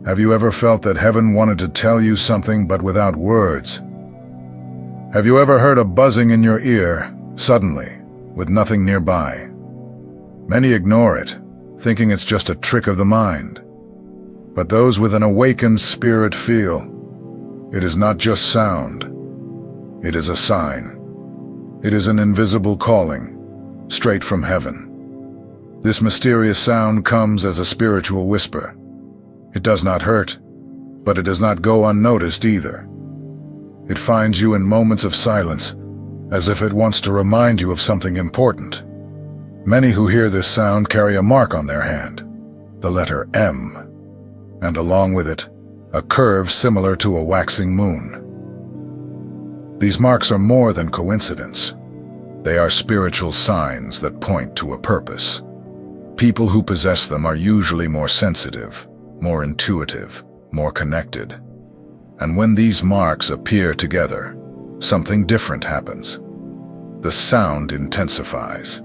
Have you ever felt that heaven wanted to tell you something but without words? Have you ever heard a buzzing in your ear, suddenly, with nothing nearby? Many ignore it, thinking it's just a trick of the mind. But those with an awakened spirit feel it is not just sound. It is a sign. It is an invisible calling, straight from heaven. This mysterious sound comes as a spiritual whisper. It does not hurt, but it does not go unnoticed either. It finds you in moments of silence, as if it wants to remind you of something important. Many who hear this sound carry a mark on their hand, the letter M, and along with it, a curve similar to a waxing moon. These marks are more than coincidence. They are spiritual signs that point to a purpose. People who possess them are usually more sensitive, more intuitive, more connected. And when these marks appear together, something different happens. The sound intensifies.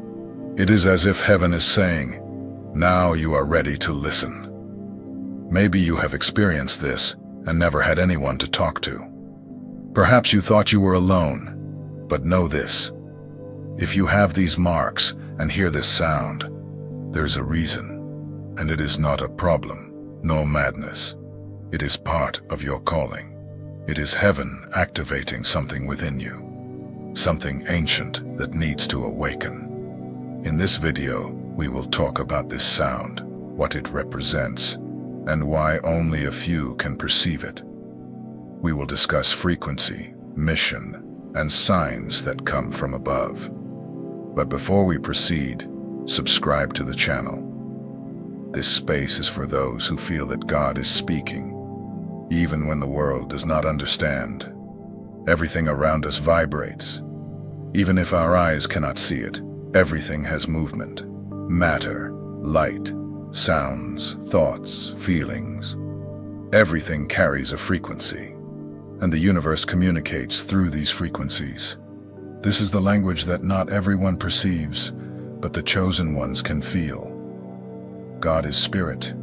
It is as if heaven is saying, "Now you are ready to listen." Maybe you have experienced this and never had anyone to talk to. Perhaps you thought you were alone, but know this. If you have these marks and hear this sound, there's a reason, and it is not a problem, nor madness. It is part of your calling. It is heaven activating something within you, something ancient that needs to awaken. In this video, we will talk about this sound, what it represents, and why only a few can perceive it. We will discuss frequency, mission, and signs that come from above. But before we proceed, subscribe to the channel. This space is for those who feel that God is speaking, even when the world does not understand. Everything around us vibrates. Even if our eyes cannot see it, everything has movement, matter, light, sounds, thoughts, feelings. Everything carries a frequency, and the universe communicates through these frequencies. This is the language that not everyone perceives, but the chosen ones can feel. God is spirit,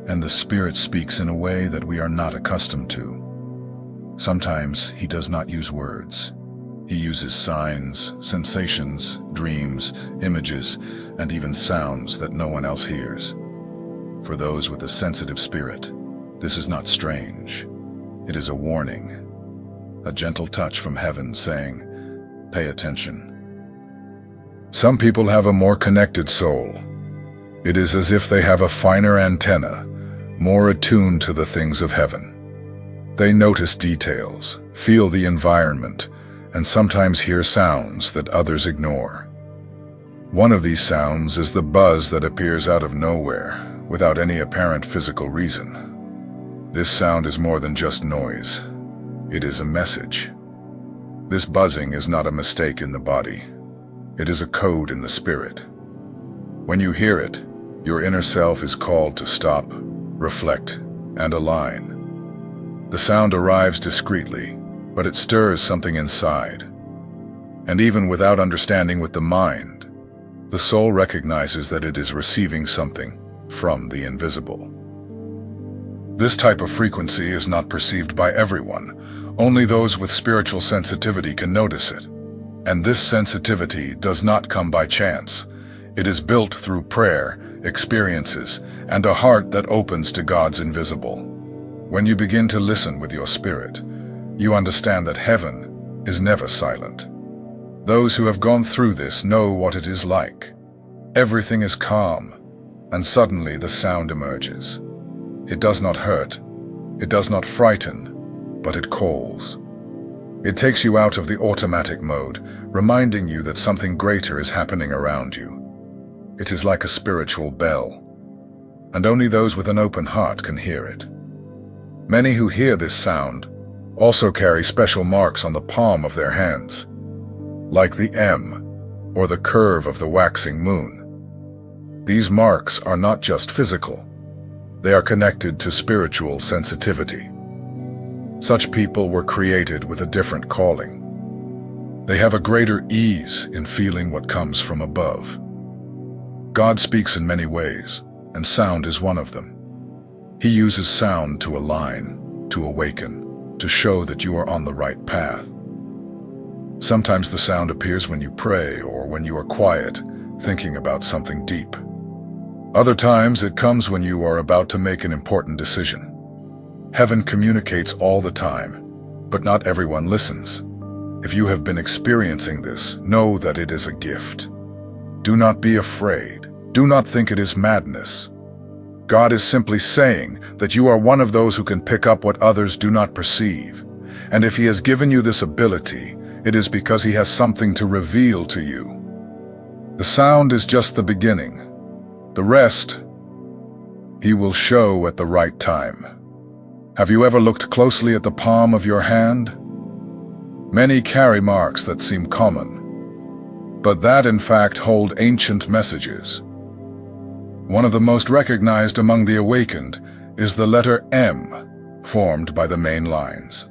and the spirit speaks in a way that we are not accustomed to. Sometimes he does not use words. He uses signs, sensations, dreams, images, and even sounds that no one else hears. For those with a sensitive spirit, this is not strange. It is a warning, a gentle touch from heaven saying, "Pay attention." Some people have a more connected soul. It is as if they have a finer antenna, more attuned to the things of heaven. They notice details, feel the environment, and sometimes hear sounds that others ignore. One of these sounds is the buzz that appears out of nowhere, without any apparent physical reason. This sound is more than just noise. It is a message. This buzzing is not a mistake in the body. It is a code in the spirit. When you hear it, your inner self is called to stop, reflect, and align. The sound arrives discreetly, but it stirs something inside. And even without understanding with the mind, the soul recognizes that it is receiving something from the invisible. This type of frequency is not perceived by everyone. Only those with spiritual sensitivity can notice it. And this sensitivity does not come by chance. It is built through prayer, experiences, and a heart that opens to God's invisible. When you begin to listen with your spirit, you understand that heaven is never silent. Those who have gone through this know what it is like. Everything is calm, and suddenly the sound emerges. It does not hurt, it does not frighten, but it calls. It takes you out of the automatic mode, reminding you that something greater is happening around you. It is like a spiritual bell, and only those with an open heart can hear it. Many who hear this sound also carry special marks on the palm of their hands, like the M or the curve of the waxing moon. These marks are not just physical. They are connected to spiritual sensitivity. Such people were created with a different calling. They have a greater ease in feeling what comes from above. God speaks in many ways, and sound is one of them. He uses sound to align, to awaken, to show that you are on the right path. Sometimes the sound appears when you pray or when you are quiet, thinking about something deep. Other times it comes when you are about to make an important decision. Heaven communicates all the time, but not everyone listens. If you have been experiencing this, know that it is a gift. Do not be afraid. Do not think it is madness. God is simply saying that you are one of those who can pick up what others do not perceive. And if He has given you this ability, it is because He has something to reveal to you. The sound is just the beginning. The rest, He will show at the right time. Have you ever looked closely at the palm of your hand? Many carry marks that seem common, but that in fact hold ancient messages. One of the most recognized among the awakened is the letter M, formed by the main lines.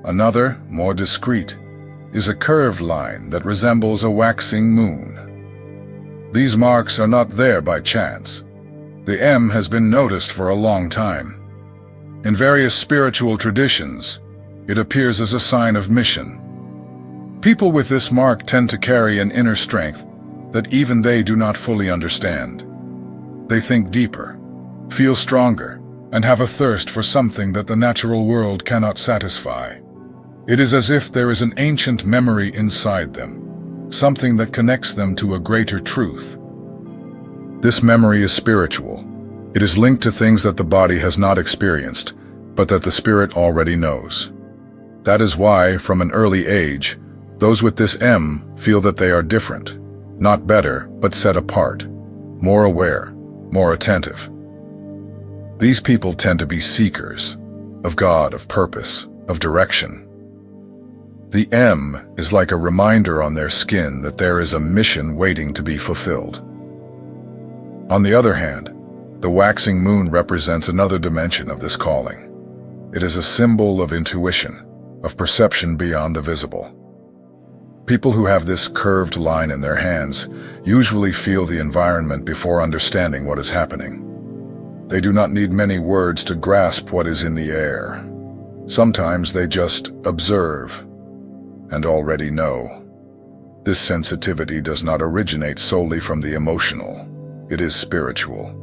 Another, more discreet, is a curved line that resembles a waxing moon. These marks are not there by chance. The M has been noticed for a long time. In various spiritual traditions, it appears as a sign of mission. People with this mark tend to carry an inner strength that even they do not fully understand. They think deeper, feel stronger, and have a thirst for something that the natural world cannot satisfy. It is as if there is an ancient memory inside them, something that connects them to a greater truth. This memory is spiritual. It is linked to things that the body has not experienced, but that the spirit already knows. That is why, from an early age, those with this M feel that they are different, not better, but set apart, more aware, more attentive. These people tend to be seekers of God, of purpose, of direction. The M is like a reminder on their skin that there is a mission waiting to be fulfilled. On the other hand, the waxing moon represents another dimension of this calling. It is a symbol of intuition, of perception beyond the visible. People who have this curved line in their hands usually feel the environment before understanding what is happening. They do not need many words to grasp what is in the air. Sometimes they just observe and already know. This sensitivity does not originate solely from the emotional. It is spiritual.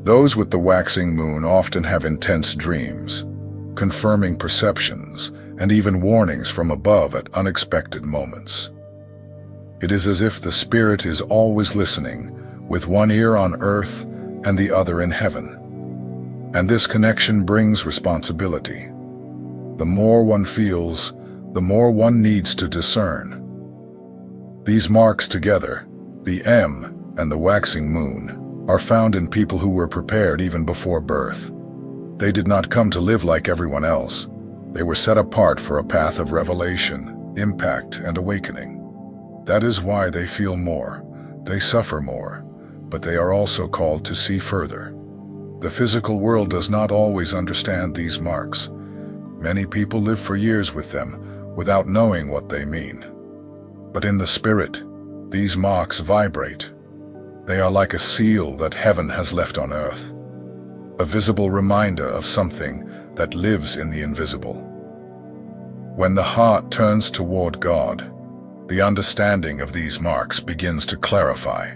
Those with the waxing moon often have intense dreams, confirming perceptions, and even warnings from above at unexpected moments. It is as if the spirit is always listening, with one ear on earth and the other in heaven. And this connection brings responsibility. The more one feels, the more one needs to discern. These marks together, the M and the waxing moon, are found in people who were prepared even before birth. They did not come to live like everyone else. They were set apart for a path of revelation, impact, and awakening. That is why they feel more, they suffer more, but they are also called to see further. The physical world does not always understand these marks. Many people live for years with them without knowing what they mean. But in the spirit, these marks vibrate. They are like a seal that heaven has left on earth, a visible reminder of something that lives in the invisible. When the heart turns toward God, the understanding of these marks begins to clarify.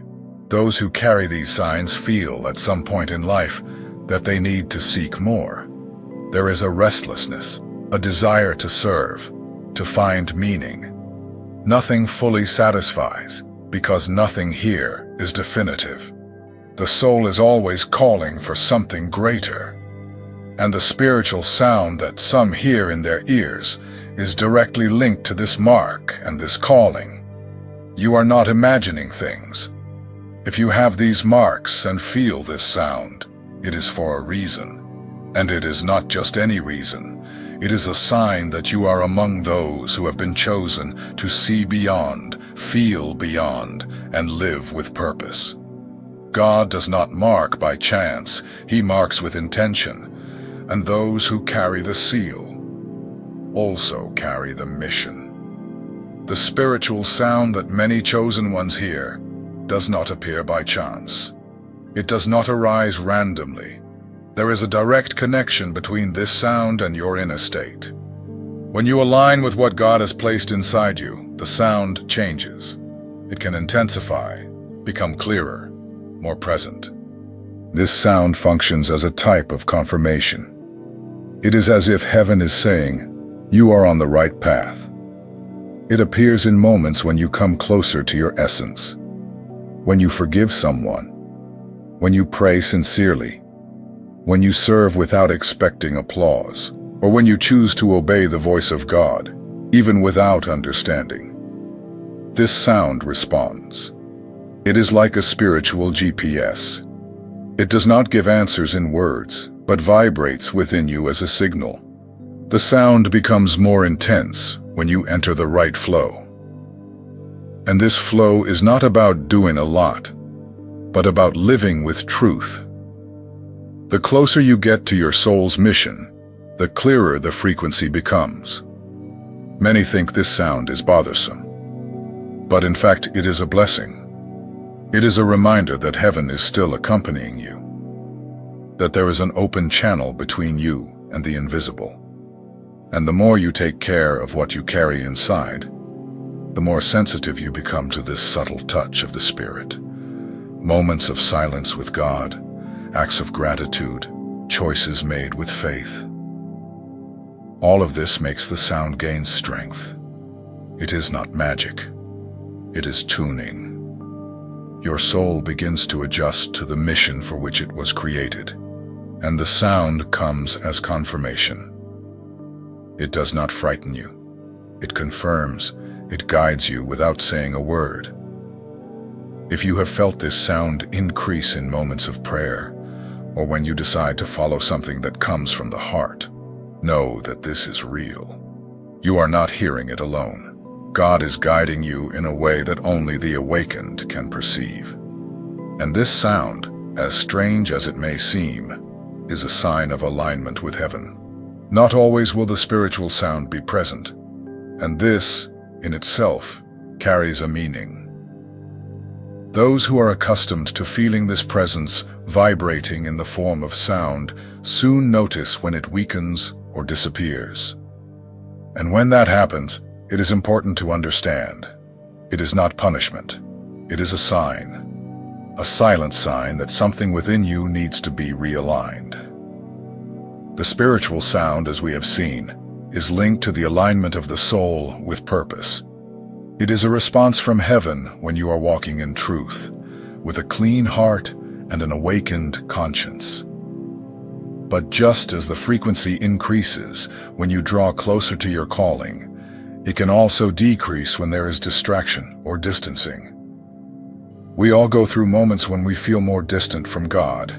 Those who carry these signs feel at some point in life that they need to seek more. There is a restlessness, a desire to serve, to find meaning. Nothing fully satisfies, because nothing here is definitive. The soul is always calling for something greater. And the spiritual sound that some hear in their ears is directly linked to this mark and this calling. You are not imagining things. If you have these marks and feel this sound, it is for a reason. And it is not just any reason. It is a sign that you are among those who have been chosen to see beyond, feel beyond, and live with purpose. God does not mark by chance, He marks with intention. And those who carry the seal also carry the mission. The spiritual sound that many chosen ones hear does not appear by chance. It does not arise randomly. There is a direct connection between this sound and your inner state. When you align with what God has placed inside you, the sound changes. It can intensify, become clearer, more present. This sound functions as a type of confirmation. It is as if heaven is saying, "You are on the right path." It appears in moments when you come closer to your essence, when you forgive someone, when you pray sincerely, when you serve without expecting applause, or when you choose to obey the voice of God, even without understanding. This sound responds. It is like a spiritual GPS. It does not give answers in words, but vibrates within you as a signal. The sound becomes more intense when you enter the right flow. And this flow is not about doing a lot, but about living with truth. The closer you get to your soul's mission, the clearer the frequency becomes. Many think this sound is bothersome, but in fact it is a blessing. It is a reminder that heaven is still accompanying you, that there is an open channel between you and the invisible. And the more you take care of what you carry inside, the more sensitive you become to this subtle touch of the Spirit. Moments of silence with God, acts of gratitude, choices made with faith. All of this makes the sound gain strength. It is not magic. It is tuning. Your soul begins to adjust to the mission for which it was created, and the sound comes as confirmation. It does not frighten you. It confirms. It guides you without saying a word. If you have felt this sound increase in moments of prayer, or when you decide to follow something that comes from the heart, know that this is real. You are not hearing it alone. God is guiding you in a way that only the awakened can perceive. And this sound, as strange as it may seem, is a sign of alignment with heaven. Not always will the spiritual sound be present, and this, in itself, carries a meaning. Those who are accustomed to feeling this presence vibrating in the form of sound soon notice when it weakens or disappears. And when that happens, it is important to understand. It is not punishment. It is a sign. A silent sign that something within you needs to be realigned. The spiritual sound, as we have seen, is linked to the alignment of the soul with purpose. It is a response from heaven when you are walking in truth, with a clean heart and an awakened conscience. But just as the frequency increases when you draw closer to your calling, it can also decrease when there is distraction or distancing. We all go through moments when we feel more distant from God.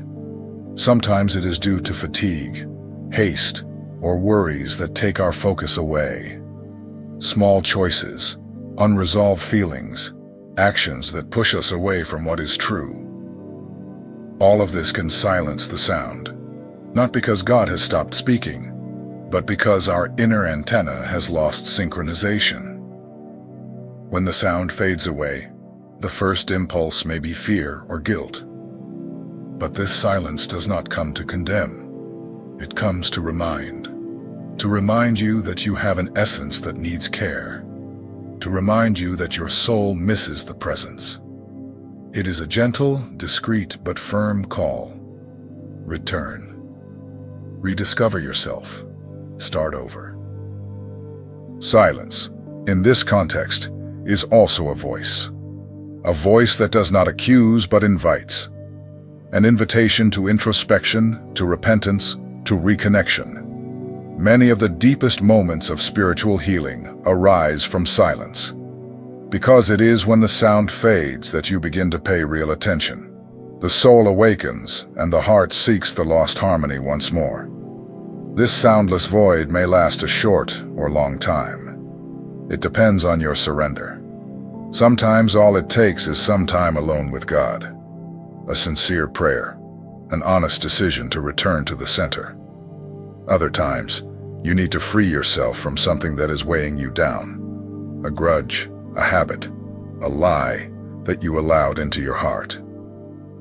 Sometimes it is due to fatigue, haste, or worries that take our focus away. Small choices, unresolved feelings, actions that push us away from what is true. All of this can silence the sound, not because God has stopped speaking, but because our inner antenna has lost synchronization. When the sound fades away, the first impulse may be fear or guilt. But this silence does not come to condemn. It comes to remind you that you have an essence that needs care, to remind you that your soul misses the presence. It is a gentle, discreet, but firm call. Return. Rediscover yourself. Start over. Silence, in this context, is also a voice that does not accuse but invites, an invitation to introspection, to repentance, to reconnection. Many of the deepest moments of spiritual healing arise from silence, because it is when the sound fades that you begin to pay real attention. The soul awakens, and the heart seeks the lost harmony once more. This soundless void may last a short or long time. It depends on your surrender. Sometimes all it takes is some time alone with God, a sincere prayer, an honest decision to return to the center. Other times, you need to free yourself from something that is weighing you down, a grudge, a habit, a lie that you allowed into your heart.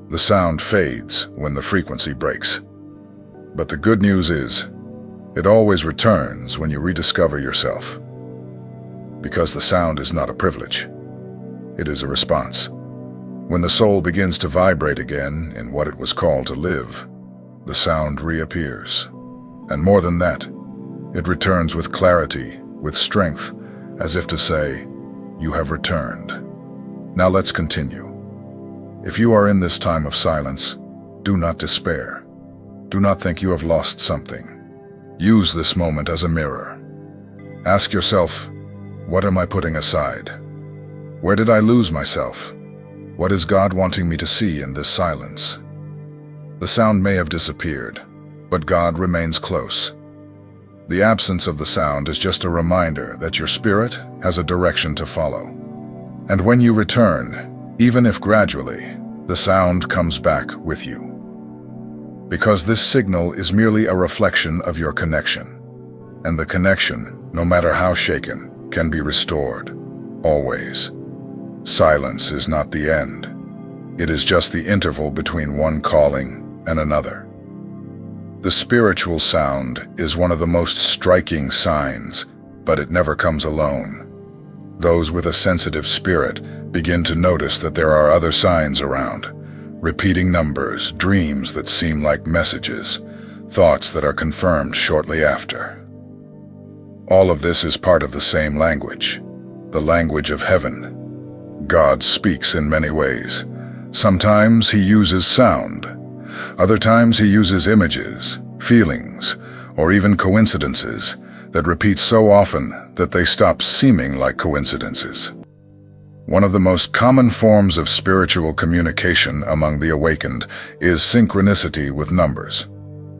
The sound fades when the frequency breaks. But the good news is, it always returns when you rediscover yourself. Because the sound is not a privilege. It is a response. When the soul begins to vibrate again in what it was called to live, the sound reappears. And more than that, it returns with clarity, with strength, as if to say, "You have returned." Now let's continue. If you are in this time of silence, do not despair. Do not think you have lost something. Use this moment as a mirror. Ask yourself, what am I putting aside? Where did I lose myself? What is God wanting me to see in this silence? The sound may have disappeared, but God remains close. The absence of the sound is just a reminder that your spirit has a direction to follow. And when you return, even if gradually, the sound comes back with you. Because this signal is merely a reflection of your connection. And the connection, no matter how shaken, can be restored, always. Silence is not the end. It is just the interval between one calling and another. The spiritual sound is one of the most striking signs, but it never comes alone. Those with a sensitive spirit begin to notice that there are other signs around, repeating numbers, dreams that seem like messages, thoughts that are confirmed shortly after. All of this is part of the same language, the language of heaven. God speaks in many ways. Sometimes he uses sound. Other times he uses images, feelings, or even coincidences that repeat so often that they stop seeming like coincidences. One of the most common forms of spiritual communication among the awakened is synchronicity with numbers.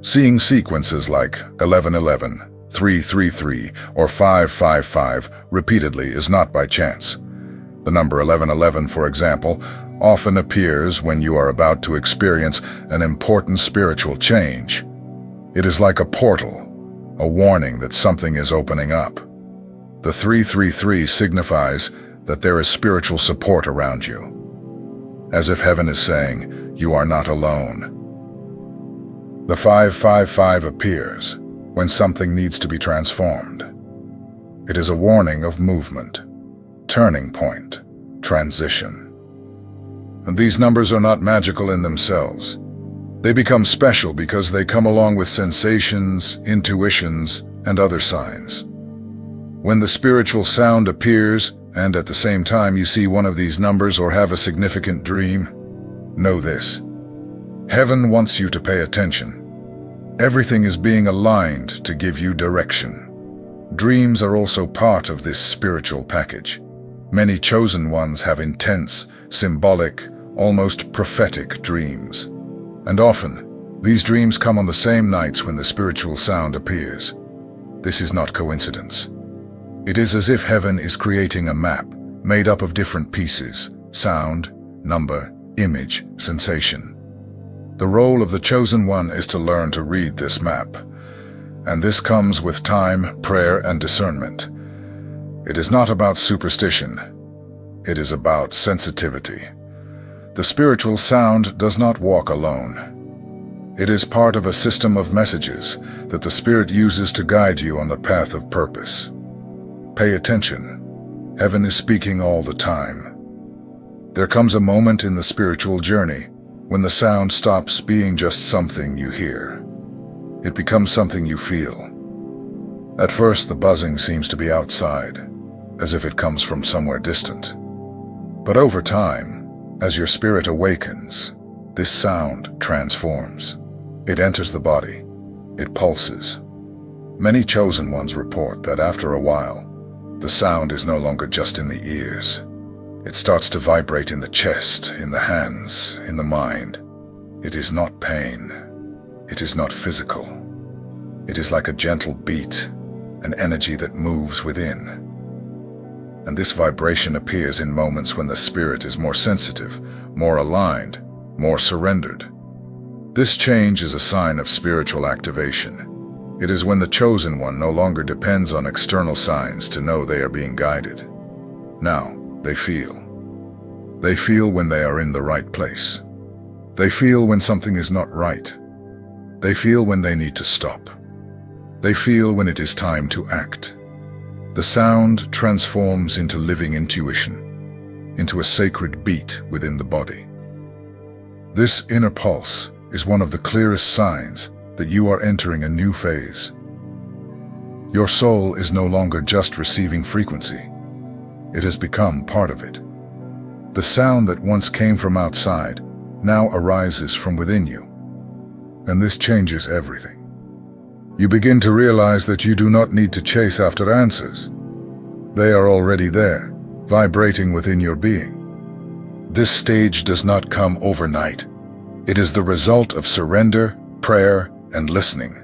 Seeing sequences like 1111, 333, or 555 repeatedly is not by chance. The number 1111, for example, often appears when you are about to experience an important spiritual change. It is like a portal, a warning that something is opening up. The 333 signifies that there is spiritual support around you, as if heaven is saying, you are not alone. The 555 appears when something needs to be transformed. It is a warning of movement, turning point, transition. And these numbers are not magical in themselves. They become special because they come along with sensations, intuitions, and other signs. When the spiritual sound appears, and at the same time you see one of these numbers or have a significant dream, know this. Heaven wants you to pay attention. Everything is being aligned to give you direction. Dreams are also part of this spiritual package. Many chosen ones have intense, symbolic, almost prophetic dreams. And often, these dreams come on the same nights when the spiritual sound appears. This is not coincidence. It is as if heaven is creating a map made up of different pieces: sound, number, image, sensation. The role of the chosen one is to learn to read this map. And this comes with time, prayer, and discernment. It is not about superstition. It is about sensitivity. The spiritual sound does not walk alone. It is part of a system of messages that the Spirit uses to guide you on the path of purpose. Pay attention. Heaven is speaking all the time. There comes a moment in the spiritual journey when the sound stops being just something you hear. It becomes something you feel. At first, the buzzing seems to be outside, as if it comes from somewhere distant. But over time, as your spirit awakens, this sound transforms. It enters the body. It pulses. Many chosen ones report that after a while, the sound is no longer just in the ears. It starts to vibrate in the chest, in the hands, in the mind. It is not pain. It is not physical. It is like a gentle beat, an energy that moves within. And this vibration appears in moments when the spirit is more sensitive, more aligned, more surrendered. This change is a sign of spiritual activation. It is when the chosen one no longer depends on external signs to know they are being guided. Now, they feel. They feel when they are in the right place. They feel when something is not right. They feel when they need to stop. They feel when it is time to act. The sound transforms into living intuition, into a sacred beat within the body. This inner pulse is one of the clearest signs that you are entering a new phase. Your soul is no longer just receiving frequency. It has become part of it. The sound that once came from outside now arises from within you. And this changes everything. You begin to realize that you do not need to chase after answers. They are already there, vibrating within your being. This stage does not come overnight. It is the result of surrender, prayer, and listening.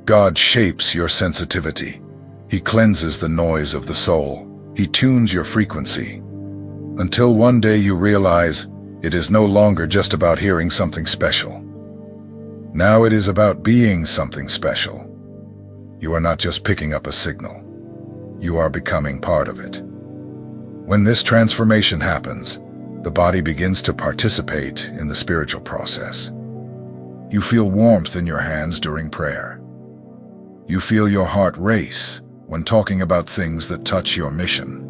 God shapes your sensitivity. He cleanses the noise of the soul. He tunes your frequency. Until one day you realize it is no longer just about hearing something special. Now it is about being something special. You are not just picking up a signal. You are becoming part of it. When this transformation happens, the body begins to participate in the spiritual process. You feel warmth in your hands during prayer. You feel your heart race when talking about things that touch your mission.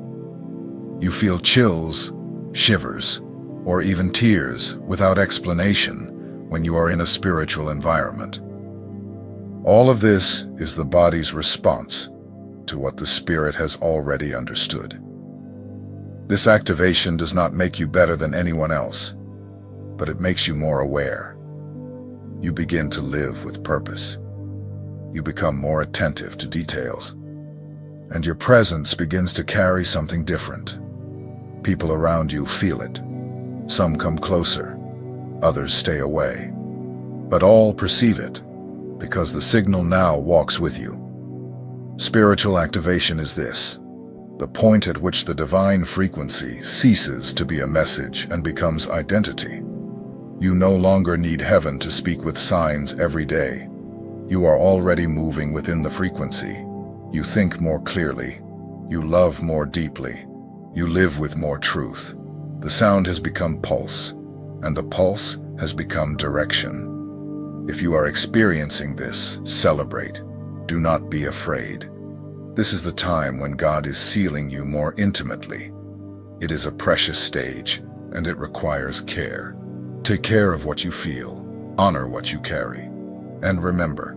You feel chills, shivers, or even tears without explanation when you are in a spiritual environment. All of this is the body's response to what the spirit has already understood. This activation does not make you better than anyone else, but it makes you more aware. You begin to live with purpose. You become more attentive to details, and your presence begins to carry something different. People around you feel it. Some come closer, others stay away, but all perceive it because the signal now walks with you. Spiritual activation is this, the point at which the divine frequency ceases to be a message and becomes identity. You no longer need heaven to speak with signs every day. You are already moving within the frequency. You think more clearly. You love more deeply. You live with more truth. The sound has become pulse, and the pulse has become direction. If you are experiencing this, celebrate. Do not be afraid. This is the time when God is sealing you more intimately. It is a precious stage, and it requires care. Take care of what you feel, honor what you carry. And remember,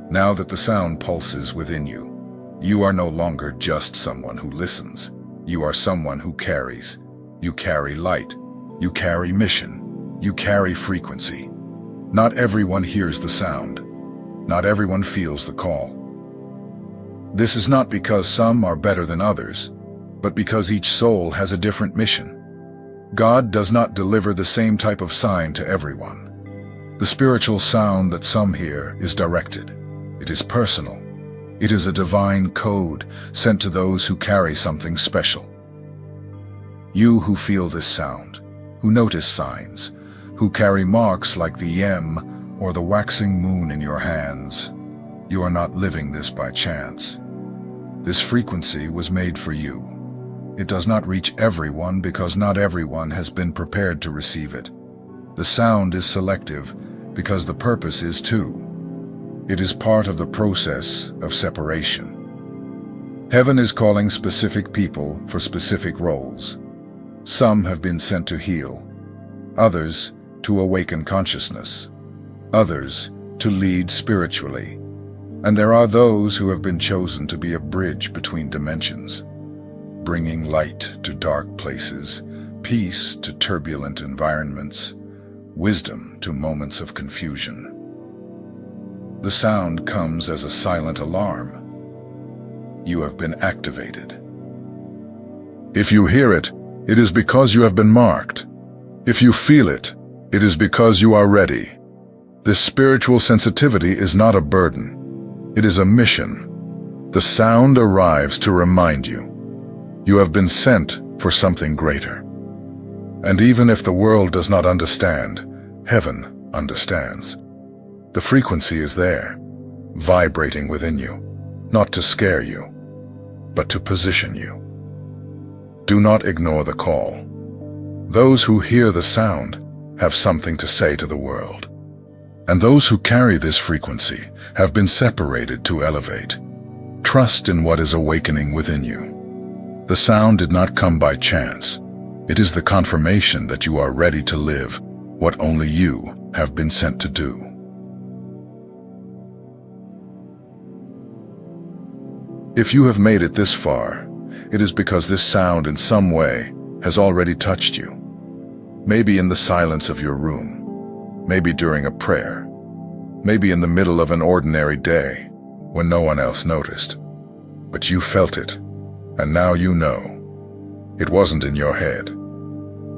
now that the sound pulses within you, you are no longer just someone who listens. You are someone who carries. You carry light. You carry mission. You carry frequency. Not everyone hears the sound. Not everyone feels the call. This is not because some are better than others, but because each soul has a different mission. God does not deliver the same type of sign to everyone. The spiritual sound that some hear is directed. It is personal. It is a divine code sent to those who carry something special. You who feel this sound, who notice signs, who carry marks like the M or the waxing moon in your hands, you are not living this by chance. This frequency was made for you. It does not reach everyone because not everyone has been prepared to receive it. The sound is selective because the purpose is too. It is part of the process of separation. Heaven is calling specific people for specific roles. Some have been sent to heal, others to awaken consciousness, others to lead spiritually, and there are those who have been chosen to be a bridge between dimensions, bringing light to dark places, peace to turbulent environments, wisdom to moments of confusion. The sound comes as a silent alarm. You have been activated. If you hear it, it is because you have been marked. If you feel it, it is because you are ready. This spiritual sensitivity is not a burden. It is a mission. The sound arrives to remind you. You have been sent for something greater. And even if the world does not understand, heaven understands. The frequency is there, vibrating within you, not to scare you, but to position you. Do not ignore the call. Those who hear the sound have something to say to the world. And those who carry this frequency have been separated to elevate. Trust in what is awakening within you. The sound did not come by chance. It is the confirmation that you are ready to live what only you have been sent to do. If you have made it this far, it is because this sound in some way has already touched you. Maybe in the silence of your room, maybe during a prayer, maybe in the middle of an ordinary day when no one else noticed. But you felt it, and now you know. It wasn't in your head.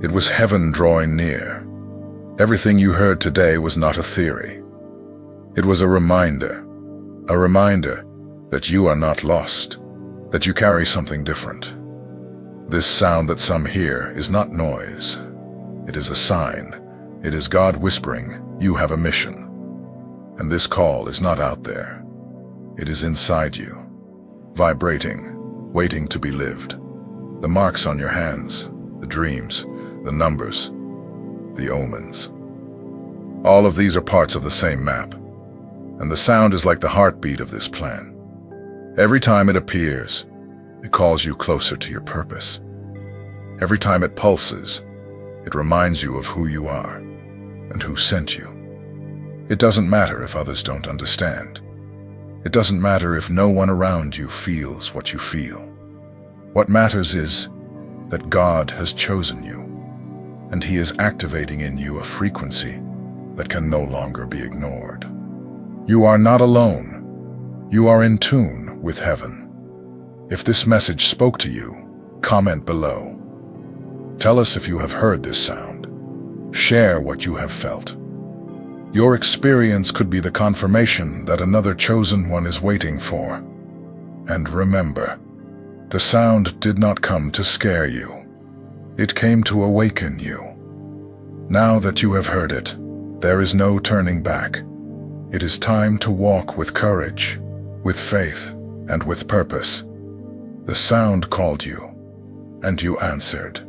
It was heaven drawing near. Everything you heard today was not a theory. It was a reminder that you are not lost, that you carry something different. This sound that some hear is not noise. It is a sign. It is God whispering, you have a mission. And this call is not out there. It is inside you, vibrating, waiting to be lived. The marks on your hands, the dreams, the numbers, the omens. All of these are parts of the same map. And the sound is like the heartbeat of this plan. Every time it appears, it calls you closer to your purpose. Every time it pulses, it reminds you of who you are and who sent you. It doesn't matter if others don't understand. It doesn't matter if no one around you feels what you feel. What matters is that God has chosen you, and He is activating in you a frequency that can no longer be ignored. You are not alone. You are in tune with heaven. If this message spoke to you, comment below. Tell us if you have heard this sound. Share what you have felt. Your experience could be the confirmation that another chosen one is waiting for. And remember, the sound did not come to scare you. It came to awaken you. Now that you have heard it, there is no turning back. It is time to walk with courage, with faith, and with purpose. The sound called you, and you answered.